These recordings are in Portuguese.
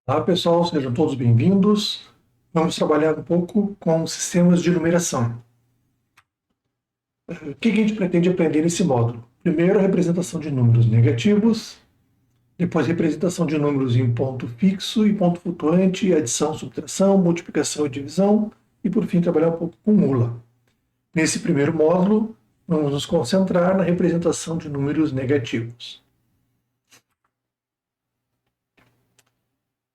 Olá pessoal, sejam todos bem-vindos. Vamos trabalhar um pouco com sistemas de numeração. O que a gente pretende aprender nesse módulo? Primeiro, a representação de números negativos, depois representação de números em ponto fixo e ponto flutuante, adição, subtração, multiplicação e divisão, e por fim trabalhar um pouco com mula. Nesse primeiro módulo, vamos nos concentrar na representação de números negativos.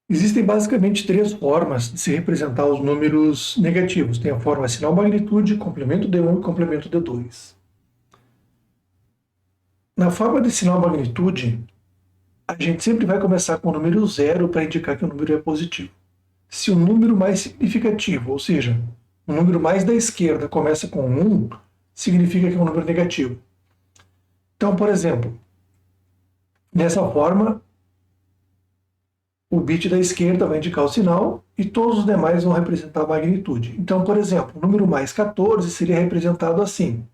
Existem basicamente três formas de se representar os números negativos. Tem a forma sinal magnitude, complemento D1 e complemento D2. Na forma de sinal magnitude, a gente sempre vai começar com o número zero para indicar que o número é positivo. Se o número mais significativo, ou seja, o número mais da esquerda começa com 1, significa que é um número negativo. Então, por exemplo, nessa forma, o bit da esquerda vai indicar o sinal e todos os demais vão representar a magnitude. Então, por exemplo, o número mais 14 seria representado assim.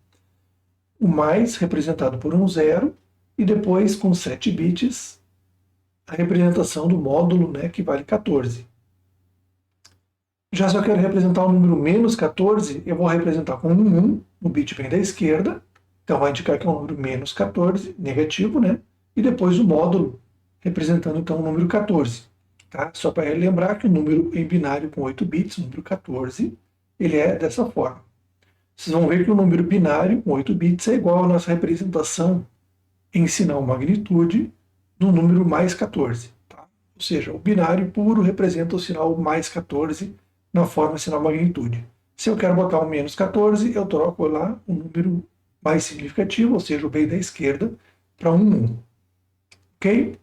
O mais representado por um zero e depois, com 7 bits, a representação do módulo, que vale 14. Já se eu quero representar o número menos 14, eu vou representar com um 1, o bit vem da esquerda, então vai indicar que é um número menos 14, negativo, e depois o módulo, representando então o número 14. Tá? Só para lembrar que o número em binário com 8 bits, o número 14, ele é dessa forma. Vocês vão ver que o número binário com 8 bits é igual à nossa representação em sinal magnitude do número mais 14. Tá? Ou seja, o binário puro representa o sinal mais 14 na forma sinal magnitude. Se eu quero botar um menos 14, eu troco lá o número mais significativo, ou seja, o bem da esquerda, para um 1. Ok?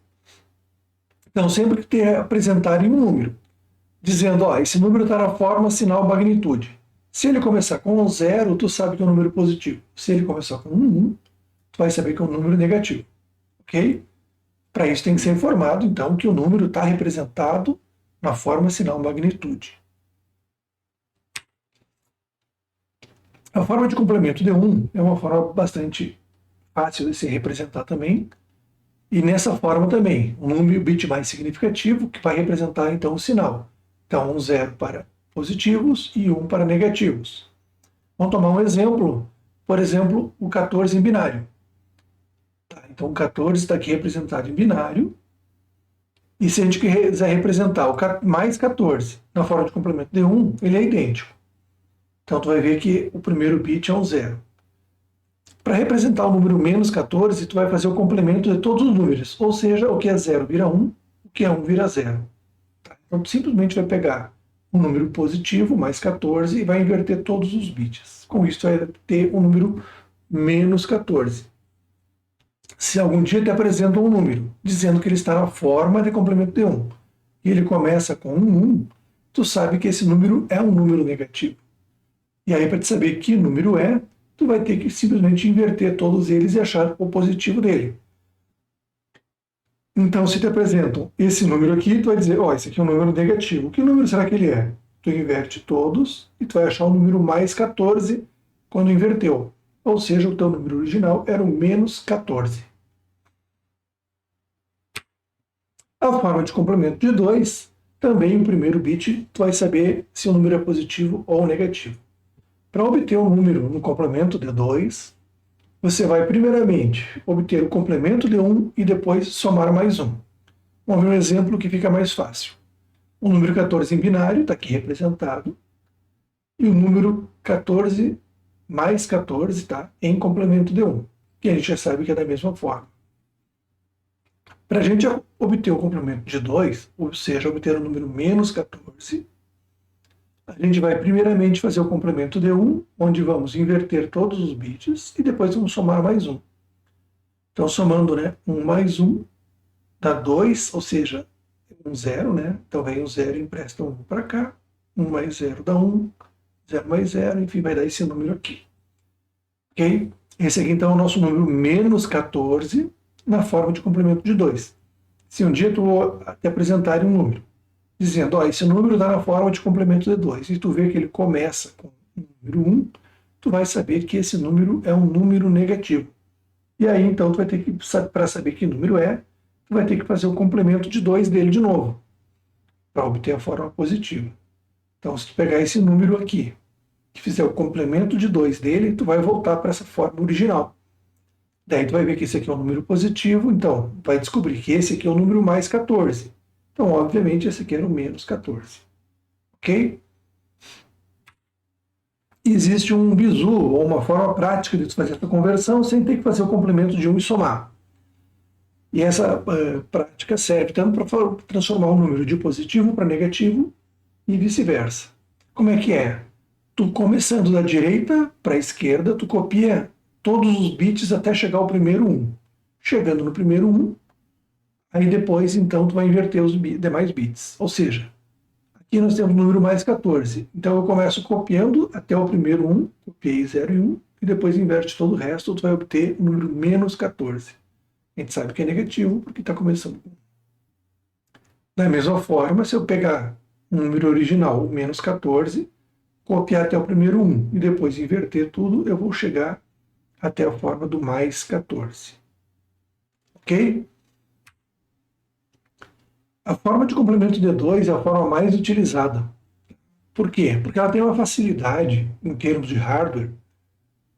Então, sempre que te apresentarem um número, dizendo, esse número está na forma sinal magnitude. Se ele começar com um zero, tu sabe que é um número positivo. Se ele começar com um 1, tu vai saber que é um número negativo. Ok? Para isso tem que ser informado, então, que o número está representado na forma sinal magnitude. A forma de complemento D1 é uma forma bastante fácil de se representar também. E nessa forma também, um número bit mais significativo que vai representar então o sinal. Então, um zero para positivos e 1 para negativos. Vamos tomar um exemplo, por exemplo, o 14 em binário. Tá, então, o 14 está aqui representado em binário. E se a gente quiser representar o mais 14 na forma de complemento D1, ele é idêntico. Então, tu vai ver que o primeiro bit é um zero. Para representar o número menos 14, tu vai fazer o complemento de todos os números, ou seja, o que é 0 vira 1, o que é 1 vira 0. Tá? Então, tu simplesmente vai pegar um número positivo, mais 14, e vai inverter todos os bits. Com isso, tu vai ter um número menos 14. Se algum dia te apresenta um número dizendo que ele está na forma de complemento de 1, e ele começa com um 1, tu sabe que esse número é um número negativo. E aí, para te saber que número é, tu vai ter que simplesmente inverter todos eles e achar o positivo dele. Então, se te apresentam esse número aqui, tu vai dizer, esse aqui é um número negativo. Que número será que ele é? Tu inverte todos e tu vai achar o número mais 14 quando inverteu. Ou seja, o teu número original era o menos 14. A forma de complemento de 2, também o primeiro bit, tu vai saber se o número é positivo ou negativo. Para obter um número no complemento de 2, você vai primeiramente obter o complemento de 1 e depois somar mais 1. Vamos ver um exemplo que fica mais fácil. O número 14 em binário está aqui representado, e o número 14 mais 14 está em complemento de 1, que a gente já sabe que é da mesma forma. Para a gente obter o complemento de 2, ou seja, obter o número menos 14, a gente vai primeiramente fazer o complemento de 1, onde vamos inverter todos os bits e depois vamos somar mais 1. Então, somando 1 mais 1 dá 2, ou seja, um 0, Então vem o 0 e empresta 1 para cá. 1 mais 0 dá 1, 0 mais 0, enfim, vai dar esse número aqui. Ok? Esse aqui, então, é o nosso número menos 14 na forma de complemento de 2. Se um dia tu te apresentar um número dizendo, esse número está na forma de complemento de 2, e tu vê que ele começa com o número 1, tu vai saber que esse número é um número negativo. E aí, então, tu vai ter que, para saber que número é, tu vai ter que fazer o complemento de 2 dele de novo. para obter a forma positiva. Então, se tu pegar esse número aqui, que fizer o complemento de 2 dele, tu vai voltar para essa forma original. Daí tu vai ver que esse aqui é um número positivo, então vai descobrir que esse aqui é o número mais 14. Então, obviamente, esse aqui era o menos 14. Ok? Existe um bizu, ou uma forma prática de tu fazer essa conversão sem ter que fazer o complemento de 1 e somar. E essa prática serve tanto para transformar um número de positivo para negativo e vice-versa. Como é que é? Tu começando da direita para a esquerda, tu copia todos os bits até chegar ao primeiro 1. Chegando no primeiro 1, aí depois então tu vai inverter os demais bits. Ou seja, aqui nós temos o número mais 14. Então eu começo copiando até o primeiro 1, copiei 0 e 1, e depois inverte todo o resto, tu vai obter o número menos 14. A gente sabe que é negativo porque está começando com 1. Da mesma forma, se eu pegar um número original, o menos 14, copiar até o primeiro 1 e depois inverter tudo, eu vou chegar até a forma do mais 14. Ok? A forma de complemento de 2 é a forma mais utilizada. Por quê? Porque ela tem uma facilidade, em termos de hardware,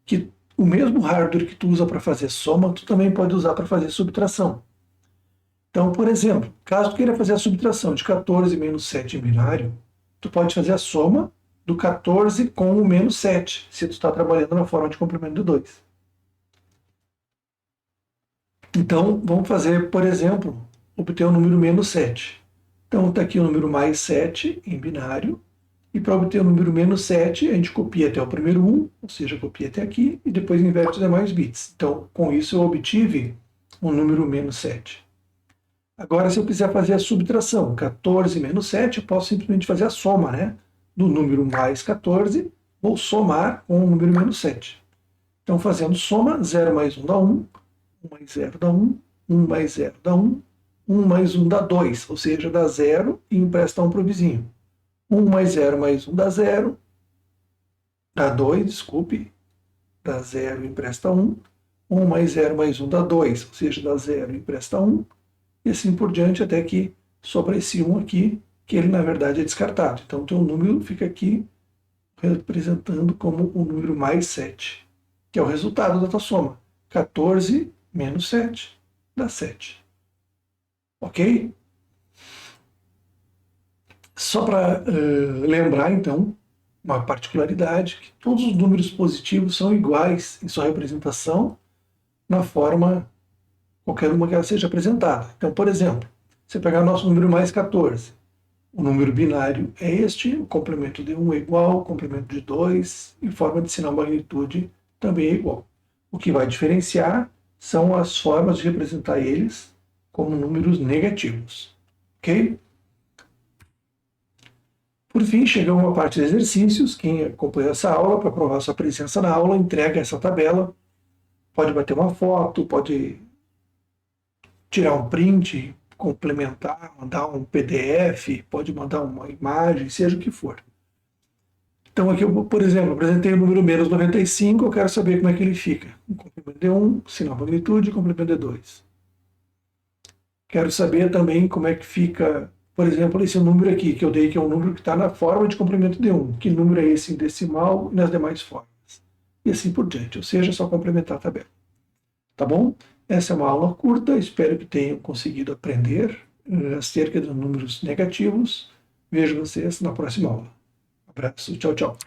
que o mesmo hardware que tu usa para fazer soma, tu também pode usar para fazer subtração. Então, por exemplo, caso tu queira fazer a subtração de 14 menos 7 em binário, tu pode fazer a soma do 14 com o menos 7, se tu está trabalhando na forma de complemento de 2. Então, vamos fazer, por exemplo, obter o número menos 7. Então, está aqui o número mais 7 em binário, e para obter o número menos 7, a gente copia até o primeiro 1, ou seja, copia até aqui, e depois inverte os demais bits. Então, com isso, eu obtive o número menos 7. Agora, se eu quiser fazer a subtração, 14 menos 7, eu posso simplesmente fazer a soma, né? Do número mais 14, vou somar com o número menos 7. Então, fazendo soma, 0 mais 1 dá 1, 1 mais 0 dá 1, 1 mais 0 dá 1, 1 mais 1 dá 2, ou seja, dá 0 e empresta 1 para o vizinho. 1 mais 0 mais 1 dá 0, dá 2, desculpe, dá 0 e empresta 1. 1 mais 0 mais 1 dá 2, ou seja, dá 0 e empresta 1. E assim por diante, até que sobra esse 1 aqui, que ele na verdade é descartado. Então, o teu número fica aqui representando como o número mais 7, que é o resultado da tua soma. 14 menos 7 dá 7. Ok? Só para lembrar, então, uma particularidade, que todos os números positivos são iguais em sua representação na forma qualquer uma que ela seja apresentada. Então, por exemplo, você pegar nosso número mais 14, o número binário é este, o complemento de 1 é igual, o complemento de 2, e forma de sinal magnitude também é igual. O que vai diferenciar são as formas de representar eles como números negativos. Ok? Por fim, chegamos à parte de exercícios. Quem acompanha essa aula, para provar sua presença na aula, entrega essa tabela. Pode bater uma foto, pode tirar um print, complementar, mandar um PDF, pode mandar uma imagem, seja o que for. Então aqui eu, por exemplo, apresentei o número menos 95, eu quero saber como é que ele fica. Um complemento de 1, sinal magnitude, complemento de 2. Quero saber também como é que fica, por exemplo, esse número aqui, que eu dei, que é um número que está na forma de complemento de 1. Que número é esse em decimal e nas demais formas? E assim por diante, ou seja, é só complementar a tabela. Tá bom? Essa é uma aula curta, espero que tenham conseguido aprender acerca dos números negativos. Vejo vocês na próxima aula. Abraço, tchau, tchau.